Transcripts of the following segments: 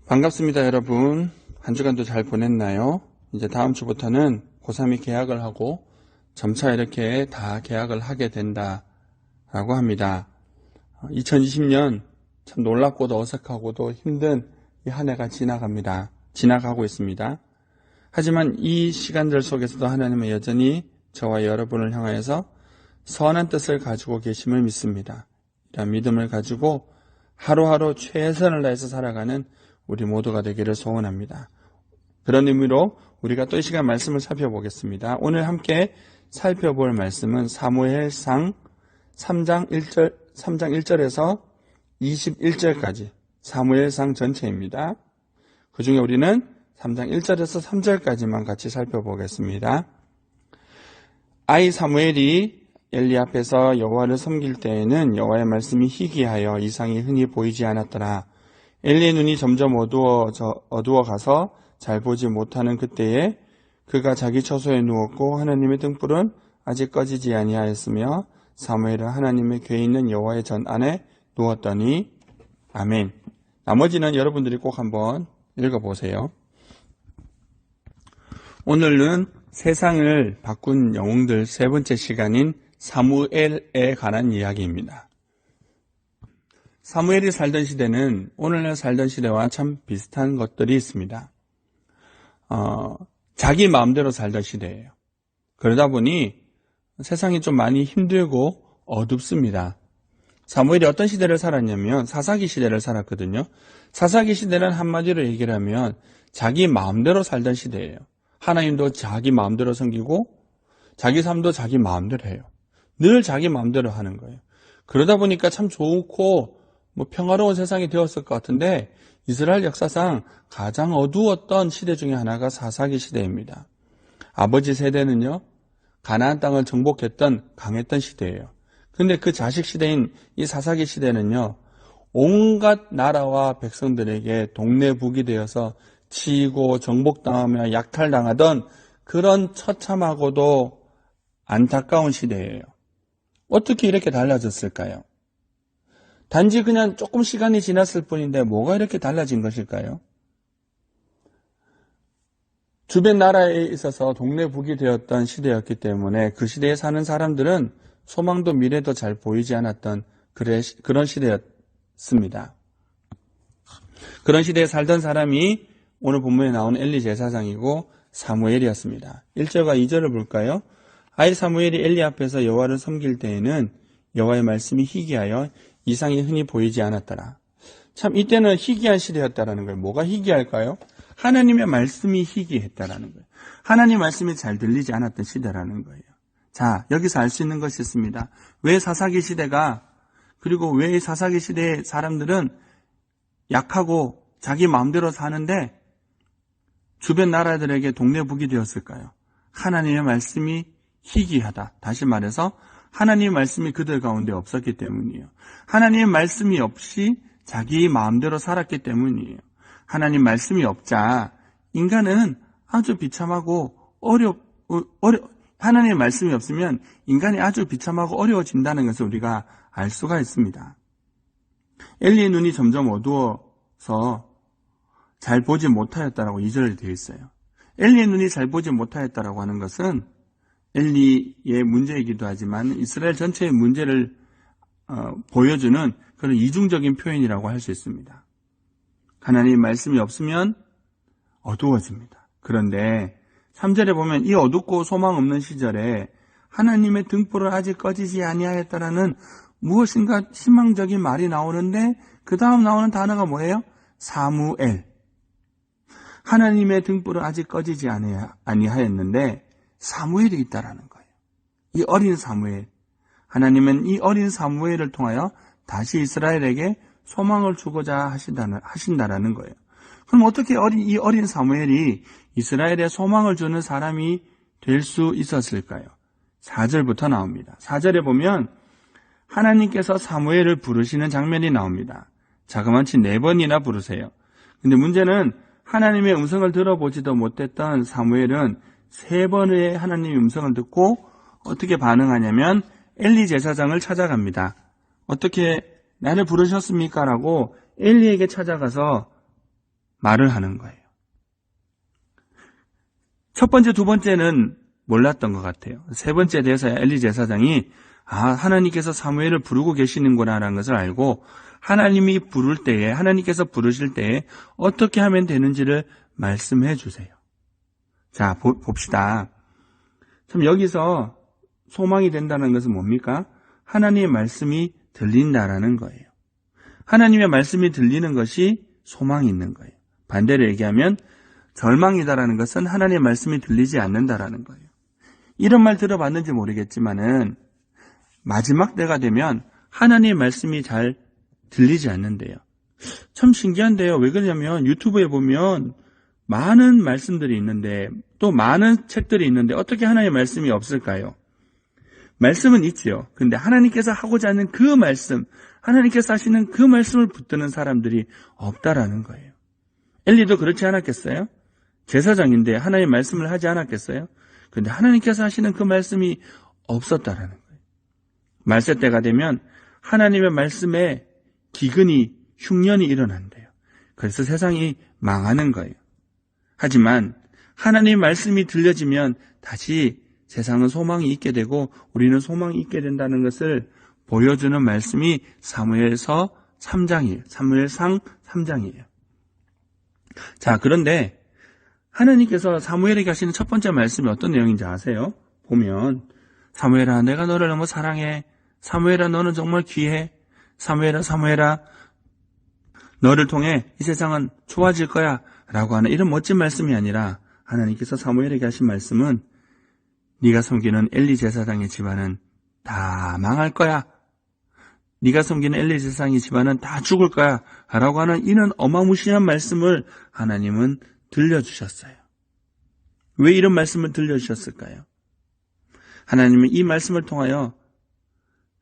반갑습니다, 여러분. 한 주간도 잘 보냈나요? 이제 다음 주부터는 고3이 개학을 하고 점차 이렇게 다 개학을 하게 된다라고 합니다. 2020년 참 놀랍고도 어색하고도 힘든 이 한 해가 지나가고 있습니다. 하지만 이 시간들 속에서도 하나님은 여전히 저와 여러분을 향하여서 선한 뜻을 가지고 계심을 믿습니다. 이런 믿음을 가지고 하루하루 최선을 다해서 살아가는 우리 모두가 되기를 소원합니다. 그런 의미로 우리가 또 이 시간 말씀을 살펴보겠습니다. 오늘 함께 살펴볼 말씀은 사무엘상 3장 1절에서 21절까지 사무엘상 전체입니다. 그 중에 우리는 3장 1절에서 3절까지만 같이 살펴보겠습니다. 아이 사무엘이 엘리 앞에서 여호와를 섬길 때에는 여호와의 말씀이 희귀하여 이상이 흔히 보이지 않았더라. 엘리의 눈이 점점 어두워가서 잘 보지 못하는 그때에 그가 자기 처소에 누웠고 하나님의 등불은 아직 꺼지지 아니하였으며 사무엘은 하나님의 궤에 있는 여호와의 전 안에 누웠더니. 아멘. 나머지는 여러분들이 꼭 한번 읽어보세요. 오늘은 세상을 바꾼 영웅들 세 번째 시간인 사무엘에 관한 이야기입니다. 사무엘이 살던 시대는 오늘날 살던 시대와 참 비슷한 것들이 있습니다. 자기 마음대로 살던 시대예요. 그러다 보니 세상이 좀 많이 힘들고 어둡습니다. 사무엘이 어떤 시대를 살았냐면 사사기 시대를 살았거든요. 사사기 시대는 한마디로 얘기를 하면 자기 마음대로 살던 시대예요. 하나님도 자기 마음대로 섬기고 자기 삶도 자기 마음대로 해요. 늘 자기 마음대로 하는 거예요. 그러다 보니까 참 좋고 평화로운 세상이 되었을 것 같은데 이스라엘 역사상 가장 어두웠던 시대 중에 하나가 사사기 시대입니다. 아버지 세대는요, 가나안 땅을 정복했던 강했던 시대예요. 그런데 그 자식 시대인 이 사사기 시대는요, 온갖 나라와 백성들에게 동네북이 되어서 치이고 정복당하며 약탈당하던 그런 처참하고도 안타까운 시대예요. 어떻게 이렇게 달라졌을까요? 단지 그냥 조금 시간이 지났을 뿐인데 뭐가 이렇게 달라진 것일까요? 주변 나라에 있어서 동네북이 되었던 시대였기 때문에 그 시대에 사는 사람들은 소망도 미래도 잘 보이지 않았던 그런 시대였습니다. 그런 시대에 살던 사람이 오늘 본문에 나온 엘리 제사장이고 사무엘이었습니다. 1절과 2절을 볼까요? 아이 사무엘이 엘리 앞에서 여호와를 섬길 때에는 여호와의 말씀이 희귀하여 이상이 흔히 보이지 않았더라. 참 이때는 희귀한 시대였다라는 거예요. 뭐가 희귀할까요? 하나님의 말씀이 희귀했다라는 거예요. 하나님의 말씀이 잘 들리지 않았던 시대라는 거예요. 자, 여기서 알 수 있는 것이 있습니다. 왜 사사기 시대가, 그리고 왜 사사기 시대의 사람들은 약하고 자기 마음대로 사는데 주변 나라들에게 동네북이 되었을까요? 하나님의 말씀이 희귀하다. 다시 말해서 하나님의 말씀이 그들 가운데 없었기 때문이에요. 하나님의 말씀이 없이 자기 마음대로 살았기 때문이에요. 하나님 말씀이 없자 인간은 아주 비참하고 하나님의 말씀이 없으면 인간이 아주 비참하고 어려워진다는 것을 우리가 알 수가 있습니다. 엘리의 눈이 점점 어두워서 잘 보지 못하였다라고 2절에 되어 있어요. 엘리의 눈이 잘 보지 못하였다라고 하는 것은 엘리의 문제이기도 하지만 이스라엘 전체의 문제를 보여주는 그런 이중적인 표현이라고 할 수 있습니다. 하나님의 말씀이 없으면 어두워집니다. 그런데 3절에 보면 이 어둡고 소망 없는 시절에 하나님의 등불은 아직 꺼지지 아니하였다라는 무엇인가 희망적인 말이 나오는데 그 다음 나오는 단어가 뭐예요? 사무엘. 하나님의 등불은 아직 꺼지지 아니하였는데 사무엘이 있다라는 거예요. 이 어린 사무엘. 하나님은 이 어린 사무엘을 통하여 다시 이스라엘에게 소망을 주고자 하신다라는 거예요. 그럼 어떻게 이 어린 사무엘이 이스라엘에 소망을 주는 사람이 될 수 있었을까요? 4절부터 나옵니다. 4절에 보면 하나님께서 사무엘을 부르시는 장면이 나옵니다. 자그마치 4번이나 부르세요. 근데 문제는 하나님의 음성을 들어보지도 못했던 사무엘은 3번의 하나님의 음성을 듣고 어떻게 반응하냐면 엘리 제사장을 찾아갑니다. 어떻게 나를 부르셨습니까? 라고 엘리에게 찾아가서 말을 하는 거예요. 첫 번째, 두 번째는 몰랐던 것 같아요. 세 번째에 대해서야 엘리 제사장이 하나님께서 사무엘을 부르고 계시는구나라는 것을 알고 하나님이 부를 때에, 하나님께서 부르실 때에 어떻게 하면 되는지를 말씀해 주세요. 자, 봅시다. 참 여기서 소망이 된다는 것은 뭡니까? 하나님의 말씀이 들린다라는 거예요. 하나님의 말씀이 들리는 것이 소망이 있는 거예요. 반대로 얘기하면 절망이다라는 것은 하나님의 말씀이 들리지 않는다라는 거예요. 이런 말 들어봤는지 모르겠지만은 마지막 때가 되면 하나님의 말씀이 잘 들리지 않는데요. 참 신기한데요. 왜 그러냐면 유튜브에 보면 많은 말씀들이 있는데 또 많은 책들이 있는데 어떻게 하나님의 말씀이 없을까요? 말씀은 있지요. 근데 하나님께서 하고자 하는 그 말씀, 하나님께서 하시는 그 말씀을 붙드는 사람들이 없다라는 거예요. 엘리도 그렇지 않았겠어요? 제사장인데 하나님의 말씀을 하지 않았겠어요? 근데 하나님께서 하시는 그 말씀이 없었다라는 거예요. 말세 때가 되면 하나님의 말씀에 기근이, 흉년이 일어난대요. 그래서 세상이 망하는 거예요. 하지만 하나님의 말씀이 들려지면 다시 세상은 소망이 있게 되고 우리는 소망이 있게 된다는 것을 보여주는 말씀이 사무엘상 3장이에요. 자, 그런데 하나님께서 사무엘에게 하시는 첫 번째 말씀이 어떤 내용인지 아세요? 보면 사무엘아, 내가 너를 너무 사랑해. 사무엘아, 너는 정말 귀해. 사무엘아, 너를 통해 이 세상은 좋아질 거야 라고 하는 이런 멋진 말씀이 아니라 하나님께서 사무엘에게 하신 말씀은 네가 섬기는 엘리 제사장의 집안은 다 망할 거야. 네가 섬기는 엘리 제사장의 집안은 다 죽을 거야 라고 하는 이런 어마무시한 말씀을 하나님은 들려주셨어요. 왜 이런 말씀을 들려주셨을까요? 하나님은 이 말씀을 통하여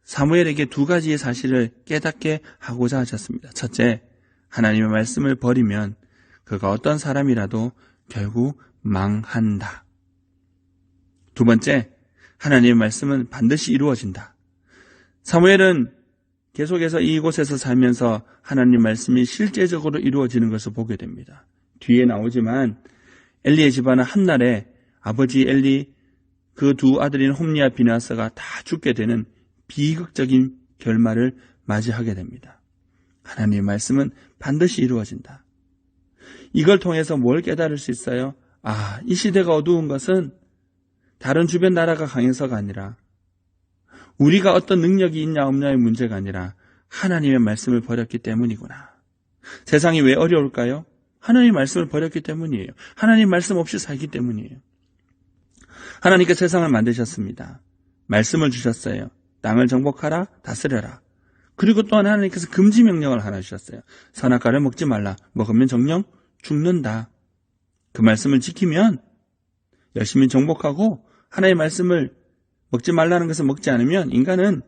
사무엘에게 두 가지의 사실을 깨닫게 하고자 하셨습니다. 첫째, 하나님의 말씀을 버리면 그가 어떤 사람이라도 결국 망한다. 두 번째, 하나님의 말씀은 반드시 이루어진다. 사무엘은 계속해서 이곳에서 살면서 하나님 말씀이 실제적으로 이루어지는 것을 보게 됩니다. 뒤에 나오지만 엘리의 집안은 한날에 아버지 엘리 그 두 아들인 홈리와 비나스가 다 죽게 되는 비극적인 결말을 맞이하게 됩니다. 하나님의 말씀은 반드시 이루어진다. 이걸 통해서 뭘 깨달을 수 있어요? 이 시대가 어두운 것은 다른 주변 나라가 강해서가 아니라 우리가 어떤 능력이 있냐 없냐의 문제가 아니라 하나님의 말씀을 버렸기 때문이구나. 세상이 왜 어려울까요? 하나님의 말씀을 버렸기 때문이에요. 하나님의 말씀 없이 살기 때문이에요. 하나님께서 세상을 만드셨습니다. 말씀을 주셨어요. 땅을 정복하라, 다스려라. 그리고 또한 하나님께서 금지 명령을 하나 주셨어요. 선악과를 먹지 말라. 먹으면 정령 죽는다. 그 말씀을 지키면 열심히 정복하고 하나님의 말씀을 먹지 말라는 것을 먹지 않으면 인간은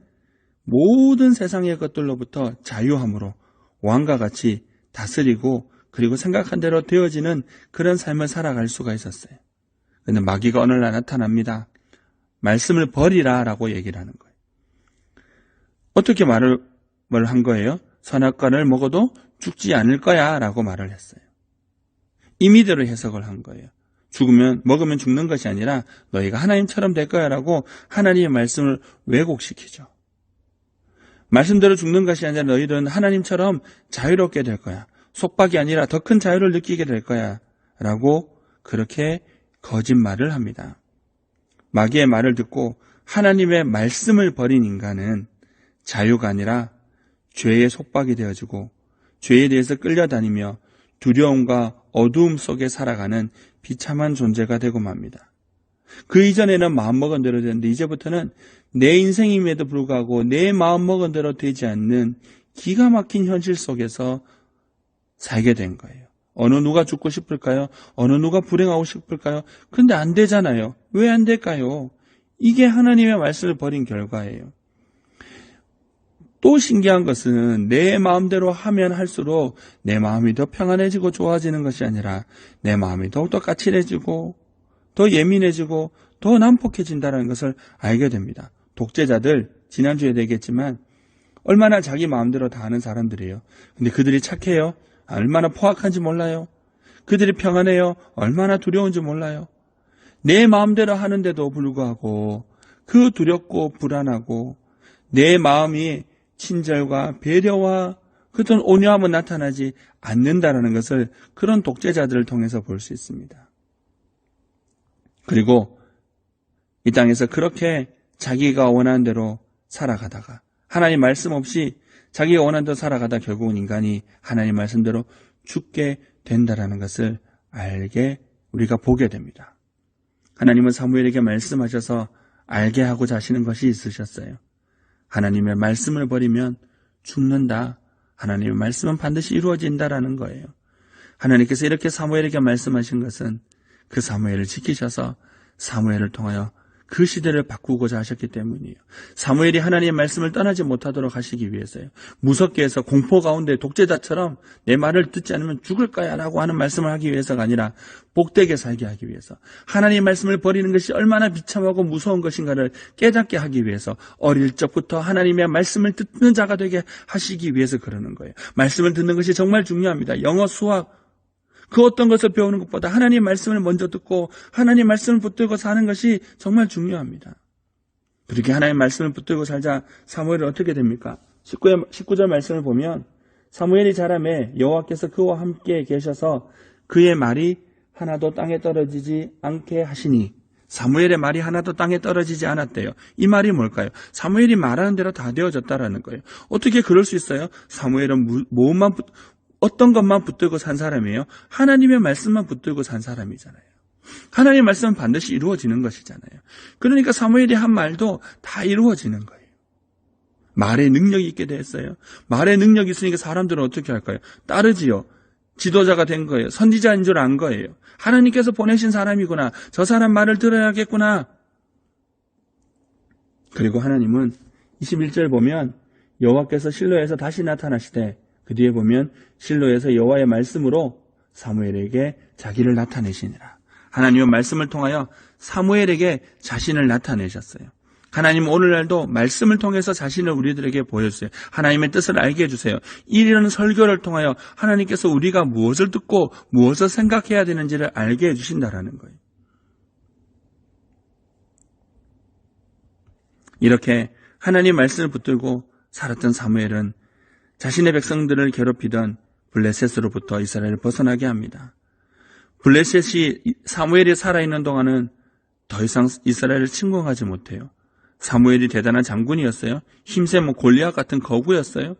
모든 세상의 것들로부터 자유함으로 왕과 같이 다스리고 그리고 생각한 대로 되어지는 그런 삶을 살아갈 수가 있었어요. 그런데 마귀가 어느 날 나타납니다. 말씀을 버리라라고 얘기를 하는 거예요. 어떻게 말을 한 거예요? 선악과를 먹어도 죽지 않을 거야 라고 말을 했어요. 임의대로 해석을 한 거예요. 먹으면 죽는 것이 아니라 너희가 하나님처럼 될 거야 라고 하나님의 말씀을 왜곡시키죠. 말씀대로 죽는 것이 아니라 너희들은 하나님처럼 자유롭게 될 거야. 속박이 아니라 더 큰 자유를 느끼게 될 거야 라고 그렇게 거짓말을 합니다. 마귀의 말을 듣고 하나님의 말씀을 버린 인간은 자유가 아니라 죄의 속박이 되어지고 죄에 대해서 끌려다니며 두려움과 어두움 속에 살아가는 비참한 존재가 되고 맙니다. 그 이전에는 마음먹은 대로 되는데 이제부터는 내 인생임에도 불구하고 내 마음먹은 대로 되지 않는 기가 막힌 현실 속에서 살게 된 거예요. 어느 누가 죽고 싶을까요? 어느 누가 불행하고 싶을까요? 근데 안 되잖아요. 왜 안 될까요? 이게 하나님의 말씀을 버린 결과예요. 또 신기한 것은 내 마음대로 하면 할수록 내 마음이 더 평안해지고 좋아지는 것이 아니라 내 마음이 더욱더 까칠해지고 더 예민해지고 더 난폭해진다는 것을 알게 됩니다. 독재자들, 지난주에 얘기했지만 얼마나 자기 마음대로 다 하는 사람들이에요. 근데 그들이 착해요? 얼마나 포악한지 몰라요? 그들이 평안해요. 얼마나 두려운지 몰라요. 내 마음대로 하는데도 불구하고 그 두렵고 불안하고 내 마음이 친절과 배려와 그런 온유함은 나타나지 않는다라는 것을 그런 독재자들을 통해서 볼 수 있습니다. 그리고 이 땅에서 그렇게 자기가 원하는 대로 살아가다가 하나님 말씀 없이 자기가 원하는 대로 살아가다 결국은 인간이 하나님 말씀대로 죽게 된다라는 것을 알게 우리가 보게 됩니다. 하나님은 사무엘에게 말씀하셔서 알게 하고자 하시는 것이 있으셨어요. 하나님의 말씀을 버리면 죽는다. 하나님의 말씀은 반드시 이루어진다라는 거예요. 하나님께서 이렇게 사무엘에게 말씀하신 것은 그 사무엘을 지키셔서 사무엘을 통하여 그 시대를 바꾸고자 하셨기 때문이에요. 사무엘이 하나님의 말씀을 떠나지 못하도록 하시기 위해서요. 무섭게 해서 공포 가운데 독재자처럼 내 말을 듣지 않으면 죽을 거야 라고 하는 말씀을 하기 위해서가 아니라 복되게 살게 하기 위해서, 하나님의 말씀을 버리는 것이 얼마나 비참하고 무서운 것인가를 깨닫게 하기 위해서 어릴 적부터 하나님의 말씀을 듣는 자가 되게 하시기 위해서 그러는 거예요. 말씀을 듣는 것이 정말 중요합니다. 영어, 수학, 그 어떤 것을 배우는 것보다 하나님의 말씀을 먼저 듣고 하나님의 말씀을 붙들고 사는 것이 정말 중요합니다. 그렇게 하나님의 말씀을 붙들고 살자 사무엘은 어떻게 됩니까? 19절 말씀을 보면 사무엘이 자라매 여호와께서 그와 함께 계셔서 그의 말이 하나도 땅에 떨어지지 않게 하시니, 사무엘의 말이 하나도 땅에 떨어지지 않았대요. 이 말이 뭘까요? 사무엘이 말하는 대로 다 되어졌다라는 거예요. 어떻게 그럴 수 있어요? 사무엘은 어떤 것만 붙들고 산 사람이에요? 하나님의 말씀만 붙들고 산 사람이잖아요. 하나님의 말씀은 반드시 이루어지는 것이잖아요. 그러니까 사무엘이 한 말도 다 이루어지는 거예요. 말에 능력이 있게 됐어요. 말에 능력이 있으니까 사람들은 어떻게 할까요? 따르지요. 지도자가 된 거예요. 선지자인 줄 안 거예요. 하나님께서 보내신 사람이구나. 저 사람 말을 들어야겠구나. 그리고 하나님은 21절 보면 여호와께서 실로에서 다시 나타나시되, 그 뒤에 보면 실로에서 여호와의 말씀으로 사무엘에게 자기를 나타내시니라. 하나님은 말씀을 통하여 사무엘에게 자신을 나타내셨어요. 하나님은 오늘날도 말씀을 통해서 자신을 우리들에게 보여주세요. 하나님의 뜻을 알게 해주세요. 이런 설교를 통하여 하나님께서 우리가 무엇을 듣고 무엇을 생각해야 되는지를 알게 해주신다라는 거예요. 이렇게 하나님 말씀을 붙들고 살았던 사무엘은 자신의 백성들을 괴롭히던 블레셋으로부터 이스라엘을 벗어나게 합니다. 블레셋이 사무엘이 살아있는 동안은 더 이상 이스라엘을 침공하지 못해요. 사무엘이 대단한 장군이었어요. 힘센 골리앗 같은 거구였어요.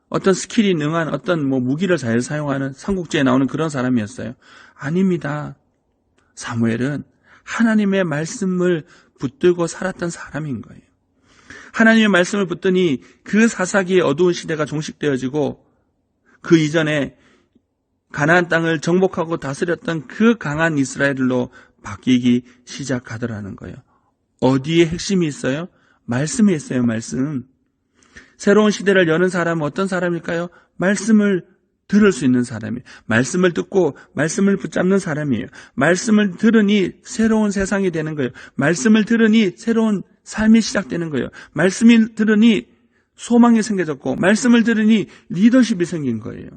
어떤 스킬이 능한 어떤 무기를 잘 사용하는 삼국지에 나오는 그런 사람이었어요. 아닙니다. 사무엘은 하나님의 말씀을 붙들고 살았던 사람인 거예요. 하나님의 말씀을 붙더니 그 사사기의 어두운 시대가 종식되어지고 그 이전에 가나안 땅을 정복하고 다스렸던 그 강한 이스라엘로 바뀌기 시작하더라는 거예요. 어디에 핵심이 있어요? 말씀에 있어요. 말씀. 새로운 시대를 여는 사람은 어떤 사람일까요? 말씀을 들을 수 있는 사람이에요. 말씀을 듣고 말씀을 붙잡는 사람이에요. 말씀을 들으니 새로운 세상이 되는 거예요. 말씀을 들으니 새로운 삶이 시작되는 거예요. 말씀을 들으니 소망이 생겨졌고, 말씀을 들으니 리더십이 생긴 거예요.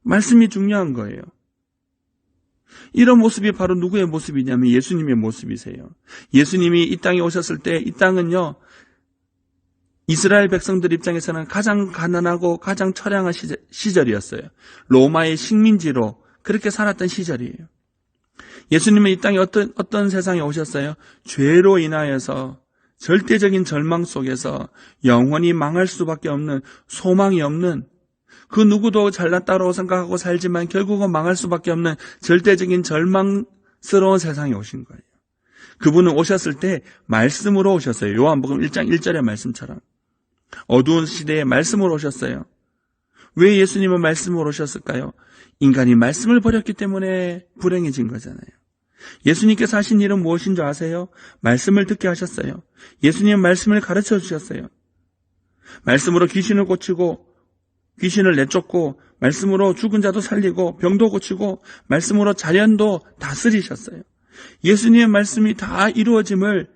말씀이 중요한 거예요. 이런 모습이 바로 누구의 모습이냐면 예수님의 모습이세요. 예수님이 이 땅에 오셨을 때 이 땅은요, 이스라엘 백성들 입장에서는 가장 가난하고 가장 처량한 시절이었어요. 로마의 식민지로 그렇게 살았던 시절이에요. 예수님은 이 땅에 어떤 세상에 오셨어요? 죄로 인하여서 절대적인 절망 속에서 영원히 망할 수밖에 없는, 소망이 없는, 그 누구도 잘났다고 생각하고 살지만 결국은 망할 수밖에 없는 절대적인 절망스러운 세상에 오신 거예요. 그분은 오셨을 때 말씀으로 오셨어요. 요한복음 1장 1절의 말씀처럼. 어두운 시대에 말씀으로 오셨어요. 왜 예수님은 말씀으로 오셨을까요? 인간이 말씀을 버렸기 때문에 불행해진 거잖아요. 예수님께서 하신 일은 무엇인 줄 아세요? 말씀을 듣게 하셨어요. 예수님은 말씀을 가르쳐 주셨어요. 말씀으로 귀신을 고치고 귀신을 내쫓고, 말씀으로 죽은 자도 살리고 병도 고치고, 말씀으로 자연도 다스리셨어요. 예수님의 말씀이 다 이루어짐을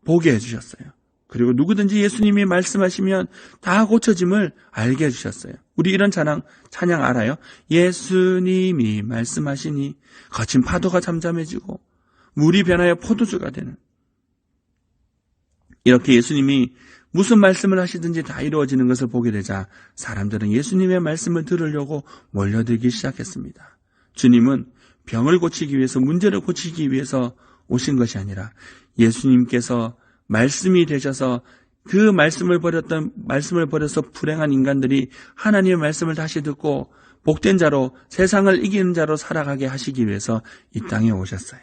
보게 해주셨어요. 그리고 누구든지 예수님이 말씀하시면 다 고쳐짐을 알게 해주셨어요. 우리 이런 찬양 알아요? 예수님이 말씀하시니 거친 파도가 잠잠해지고 물이 변하여 포도주가 되는, 이렇게 예수님이 무슨 말씀을 하시든지 다 이루어지는 것을 보게 되자 사람들은 예수님의 말씀을 들으려고 몰려들기 시작했습니다. 주님은 병을 고치기 위해서, 문제를 고치기 위해서 오신 것이 아니라 예수님께서 말씀이 되셔서 그 말씀을 버려서 불행한 인간들이 하나님의 말씀을 다시 듣고 복된 자로, 세상을 이기는 자로 살아가게 하시기 위해서 이 땅에 오셨어요.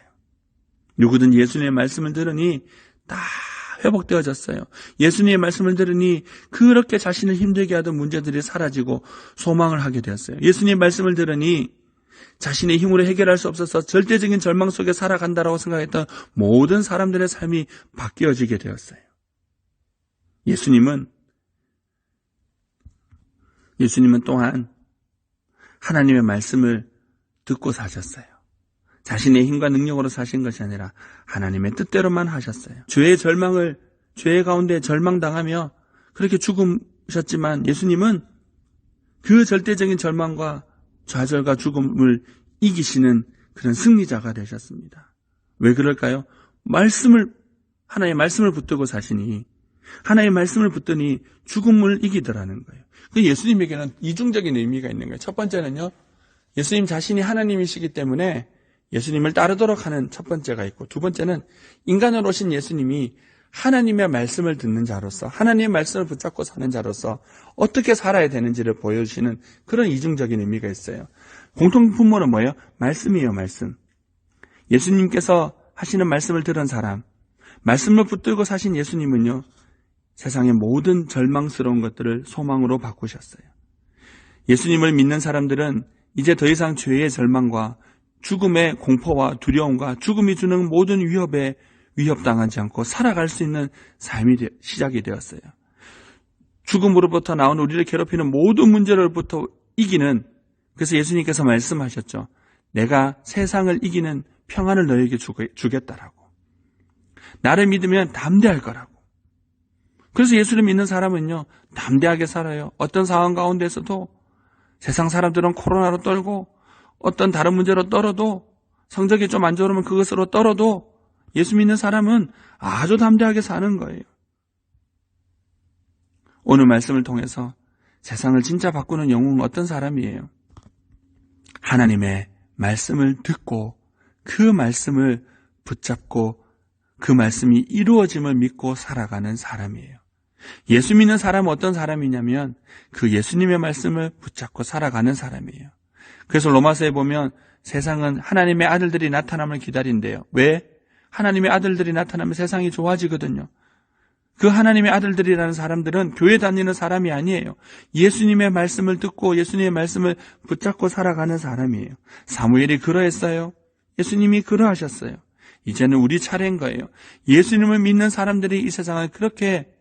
누구든 예수님의 말씀을 들으니 다 회복되어졌어요. 예수님의 말씀을 들으니 그렇게 자신을 힘들게 하던 문제들이 사라지고 소망을 하게 되었어요. 예수님의 말씀을 들으니 자신의 힘으로 해결할 수 없어서 절대적인 절망 속에 살아간다라고 생각했던 모든 사람들의 삶이 바뀌어지게 되었어요. 예수님은 또한 하나님의 말씀을 듣고 사셨어요. 자신의 힘과 능력으로 사신 것이 아니라 하나님의 뜻대로만 하셨어요. 죄의 가운데 절망당하며 그렇게 죽으셨지만 예수님은 그 절대적인 절망과 좌절과 죽음을 이기시는 그런 승리자가 되셨습니다. 왜 그럴까요? 하나님의 말씀을 붙들고 사시니, 하나님의 말씀을 붙더니 죽음을 이기더라는 거예요. 그 예수님에게는 이중적인 의미가 있는 거예요. 첫 번째는요, 예수님 자신이 하나님이시기 때문에 예수님을 따르도록 하는 첫 번째가 있고, 두 번째는 인간으로 오신 예수님이 하나님의 말씀을 듣는 자로서, 하나님의 말씀을 붙잡고 사는 자로서 어떻게 살아야 되는지를 보여주시는 그런 이중적인 의미가 있어요. 공통분모는 뭐예요? 말씀이에요, 말씀. 예수님께서 하시는 말씀을 들은 사람, 말씀을 붙들고 사신 예수님은요, 세상의 모든 절망스러운 것들을 소망으로 바꾸셨어요. 예수님을 믿는 사람들은 이제 더 이상 죄의 절망과 죽음의 공포와 두려움과 죽음이 주는 모든 위협에 위협당하지 않고 살아갈 수 있는 삶이 시작이 되었어요. 죽음으로부터 나온 우리를 괴롭히는 모든 문제로부터 이기는, 그래서 예수님께서 말씀하셨죠. 내가 세상을 이기는 평안을 너에게 주겠다라고. 나를 믿으면 담대할 거라고. 그래서 예수를 믿는 사람은요, 담대하게 살아요. 어떤 상황 가운데서도 세상 사람들은 코로나로 떨고 어떤 다른 문제로 떨어도, 성적이 좀 안 좋으면 그것으로 떨어도 예수 믿는 사람은 아주 담대하게 사는 거예요. 오늘 말씀을 통해서 세상을 진짜 바꾸는 영웅은 어떤 사람이에요? 하나님의 말씀을 듣고 그 말씀을 붙잡고 그 말씀이 이루어짐을 믿고 살아가는 사람이에요. 예수 믿는 사람은 어떤 사람이냐면 그 예수님의 말씀을 붙잡고 살아가는 사람이에요. 그래서 로마서에 보면 세상은 하나님의 아들들이 나타남을 기다린대요. 왜? 하나님의 아들들이 나타나면 세상이 좋아지거든요. 그 하나님의 아들들이라는 사람들은 교회 다니는 사람이 아니에요. 예수님의 말씀을 듣고 예수님의 말씀을 붙잡고 살아가는 사람이에요. 사무엘이 그러했어요. 예수님이 그러하셨어요. 이제는 우리 차례인 거예요. 예수님을 믿는 사람들이 이 세상을 그렇게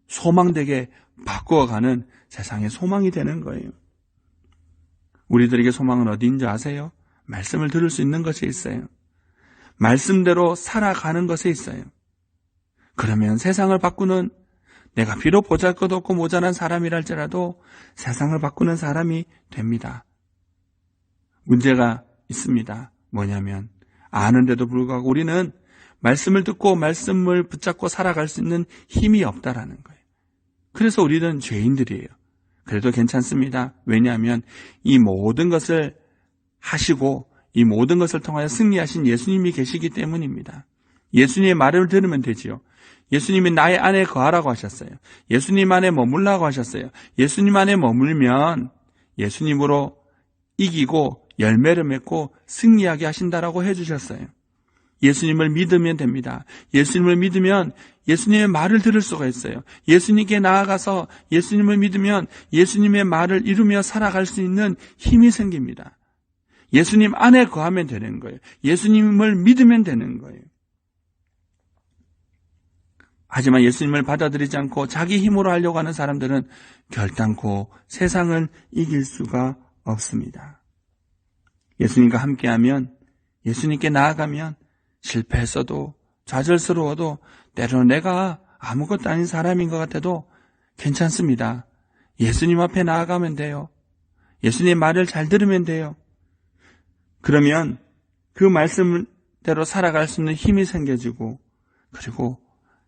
소망되게 바꾸어가는 세상의 소망이 되는 거예요. 우리들에게 소망은 어디인지 아세요? 말씀을 들을 수 있는 것이 있어요. 말씀대로 살아가는 것에 있어요. 그러면 세상을 바꾸는, 내가 비록 보잘것없고 모자란 사람이랄지라도 세상을 바꾸는 사람이 됩니다. 문제가 있습니다. 뭐냐면 아는데도 불구하고 우리는 말씀을 듣고 말씀을 붙잡고 살아갈 수 있는 힘이 없다라는 거예요. 그래서 우리는 죄인들이에요. 그래도 괜찮습니다. 왜냐하면 이 모든 것을 하시고 이 모든 것을 통하여 승리하신 예수님이 계시기 때문입니다. 예수님의 말을 들으면 되지요. 예수님이 나의 안에 거하라고 하셨어요. 예수님 안에 머물라고 하셨어요. 예수님 안에 머물면 예수님으로 이기고 열매를 맺고 승리하게 하신다라고 해주셨어요. 예수님을 믿으면 됩니다. 예수님을 믿으면 예수님의 말을 들을 수가 있어요. 예수님께 나아가서 예수님을 믿으면 예수님의 말을 이루며 살아갈 수 있는 힘이 생깁니다. 예수님 안에 거하면 되는 거예요. 예수님을 믿으면 되는 거예요. 하지만 예수님을 받아들이지 않고 자기 힘으로 하려고 하는 사람들은 결단코 세상을 이길 수가 없습니다. 예수님과 함께하면, 예수님께 나아가면 실패했어도 좌절스러워도 때로는 내가 아무것도 아닌 사람인 것 같아도 괜찮습니다. 예수님 앞에 나아가면 돼요. 예수님 말을 잘 들으면 돼요. 그러면 그 말씀대로 살아갈 수 있는 힘이 생겨지고, 그리고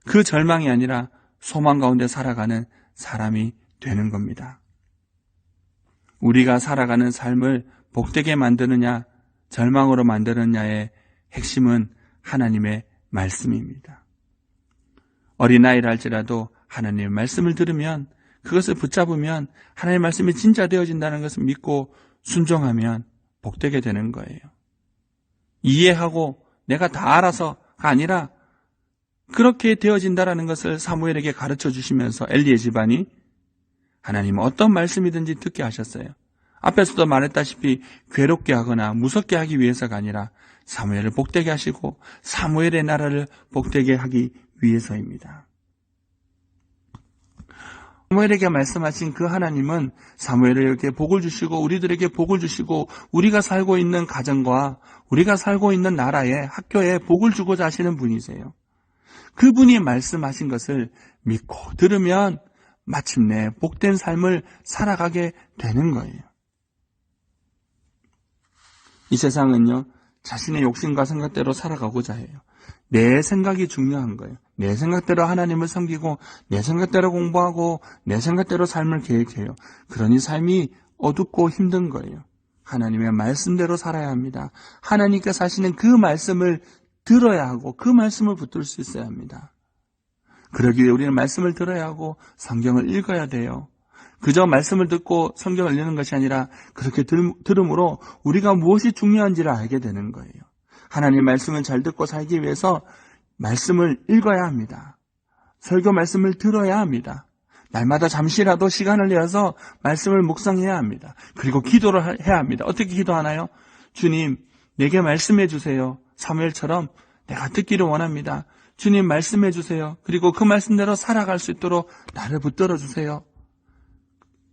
그 절망이 아니라 소망 가운데 살아가는 사람이 되는 겁니다. 우리가 살아가는 삶을 복되게 만드느냐, 절망으로 만드느냐의 핵심은 하나님의 말씀입니다. 어린아이라 할지라도 하나님의 말씀을 들으면, 그것을 붙잡으면 하나님의 말씀이 진짜 되어진다는 것을 믿고 순종하면 복되게 되는 거예요. 이해하고 내가 다 알아서가 아니라 그렇게 되어진다는 것을 사무엘에게 가르쳐 주시면서 엘리의 집안이 하나님은 어떤 말씀이든지 듣게 하셨어요. 앞에서도 말했다시피 괴롭게 하거나 무섭게 하기 위해서가 아니라 사무엘을 복되게 하시고 사무엘의 나라를 복되게 하기 위해서입니다. 사무엘에게 말씀하신 그 하나님은 사무엘에게 복을 주시고 우리들에게 복을 주시고 우리가 살고 있는 가정과 우리가 살고 있는 나라에, 학교에 복을 주고자 하시는 분이세요. 그분이 말씀하신 것을 믿고 들으면 마침내 복된 삶을 살아가게 되는 거예요. 이 세상은요, 자신의 욕심과 생각대로 살아가고자 해요. 내 생각이 중요한 거예요. 내 생각대로 하나님을 섬기고 내 생각대로 공부하고 내 생각대로 삶을 계획해요. 그러니 삶이 어둡고 힘든 거예요. 하나님의 말씀대로 살아야 합니다. 하나님께서 하시는 그 말씀을 들어야 하고 그 말씀을 붙들 수 있어야 합니다. 그러기 위해 우리는 말씀을 들어야 하고 성경을 읽어야 돼요. 그저 말씀을 듣고 성경을 읽는 것이 아니라 그렇게 들음으로 우리가 무엇이 중요한지를 알게 되는 거예요. 하나님의 말씀을 잘 듣고 살기 위해서 말씀을 읽어야 합니다. 설교 말씀을 들어야 합니다. 날마다 잠시라도 시간을 내어서 말씀을 묵상해야 합니다. 그리고 기도를 해야 합니다. 어떻게 기도하나요? 주님, 내게 말씀해 주세요. 사무엘처럼 내가 듣기를 원합니다. 주님 말씀해 주세요. 그리고 그 말씀대로 살아갈 수 있도록 나를 붙들어 주세요.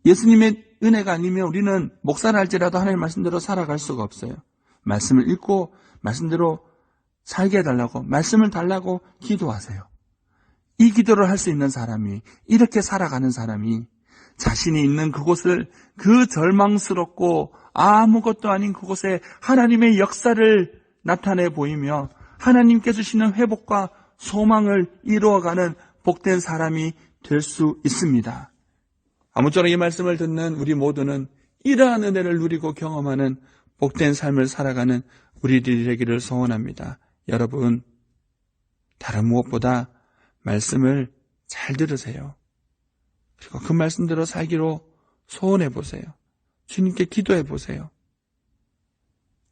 예수님의 은혜가 아니면 우리는 목사를 할지라도 하나님의 말씀대로 살아갈 수가 없어요. 말씀을 읽고 말씀대로 살게 해달라고, 말씀을 달라고 기도하세요. 이 기도를 할 수 있는 사람이, 이렇게 살아가는 사람이 자신이 있는 그곳을, 그 절망스럽고 아무것도 아닌 그곳에 하나님의 역사를 나타내 보이며 하나님께 주시는 회복과 소망을 이루어가는 복된 사람이 될 수 있습니다. 아무쪼록 이 말씀을 듣는 우리 모두는 이러한 은혜를 누리고 경험하는 복된 삶을 살아가는 우리들이 되기를 소원합니다. 여러분, 다른 무엇보다 말씀을 잘 들으세요. 그리고 그 말씀대로 살기로 소원해 보세요. 주님께 기도해 보세요.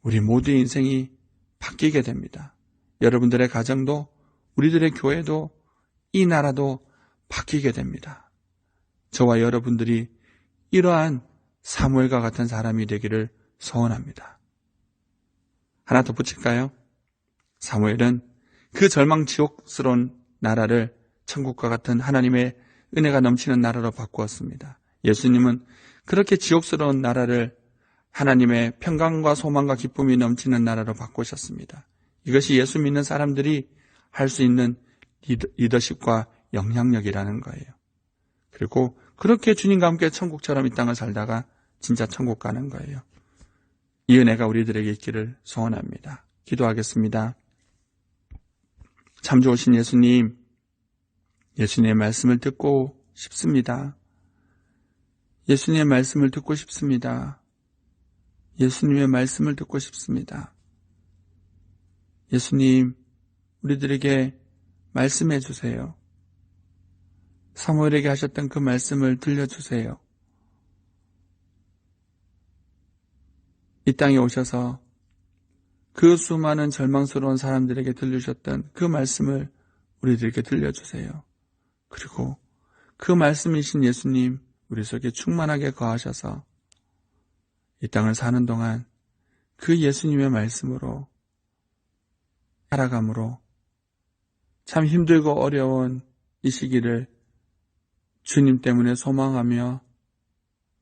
우리 모두의 인생이 바뀌게 됩니다. 여러분들의 가정도, 우리들의 교회도, 이 나라도 바뀌게 됩니다. 저와 여러분들이 이러한 사무엘과 같은 사람이 되기를 소원합니다. 하나 더 붙일까요? 사무엘은 그 절망지옥스러운 나라를 천국과 같은 하나님의 은혜가 넘치는 나라로 바꾸었습니다. 예수님은 그렇게 지옥스러운 나라를 하나님의 평강과 소망과 기쁨이 넘치는 나라로 바꾸셨습니다. 이것이 예수 믿는 사람들이 할 수 있는 리더십과 영향력이라는 거예요. 그리고 그렇게 주님과 함께 천국처럼 이 땅을 살다가 진짜 천국 가는 거예요. 이 은혜가 우리들에게 있기를 소원합니다. 기도하겠습니다. 참 좋으신 예수님, 예수님의 말씀을 듣고 싶습니다. 예수님의 말씀을 듣고 싶습니다. 예수님의 말씀을 듣고 싶습니다. 예수님, 우리들에게 말씀해 주세요. 사무엘에게 하셨던 그 말씀을 들려주세요. 이 땅에 오셔서 그 수많은 절망스러운 사람들에게 들려주셨던 그 말씀을 우리들에게 들려주세요. 그리고 그 말씀이신 예수님, 우리 속에 충만하게 거하셔서 이 땅을 사는 동안 그 예수님의 말씀으로 살아감으로 참 힘들고 어려운 이 시기를 주님 때문에 소망하며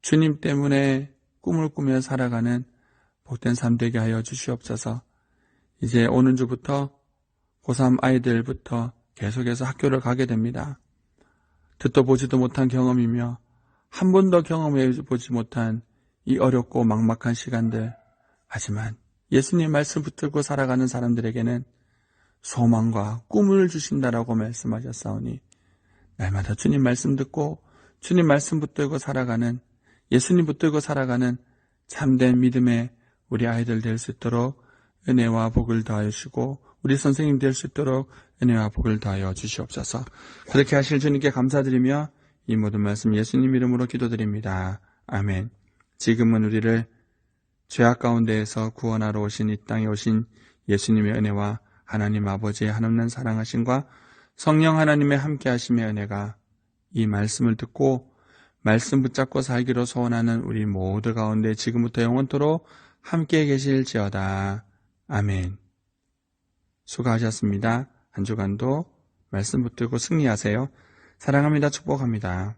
주님 때문에 꿈을 꾸며 살아가는 복된 삶 되게 하여 주시옵소서. 이제 오는 주부터 고3 아이들부터 계속해서 학교를 가게 됩니다. 듣도 보지도 못한 경험이며 한 번도 경험해 보지 못한 이 어렵고 막막한 시간들, 하지만 예수님 말씀 붙들고 살아가는 사람들에게는 소망과 꿈을 주신다라고 말씀하셨사오니 날마다 주님 말씀 듣고 주님 말씀 붙들고 살아가는, 예수님 붙들고 살아가는 참된 믿음의 우리 아이들 될 수 있도록 은혜와 복을 더하여 주시고 우리 선생님 될 수 있도록 은혜와 복을 더하여 주시옵소서. 그렇게 하실 주님께 감사드리며 이 모든 말씀 예수님 이름으로 기도드립니다. 아멘. 지금은 우리를 죄악 가운데에서 구원하러 오신 이 땅에 오신 예수님의 은혜와 하나님 아버지의 한없는 사랑하심과 성령 하나님의 함께하심의 은혜가 이 말씀을 듣고 말씀 붙잡고 살기로 소원하는 우리 모두 가운데 지금부터 영원토록 함께 계실지어다. 아멘. 수고하셨습니다. 한 주간도 말씀 붙들고 승리하세요. 사랑합니다. 축복합니다.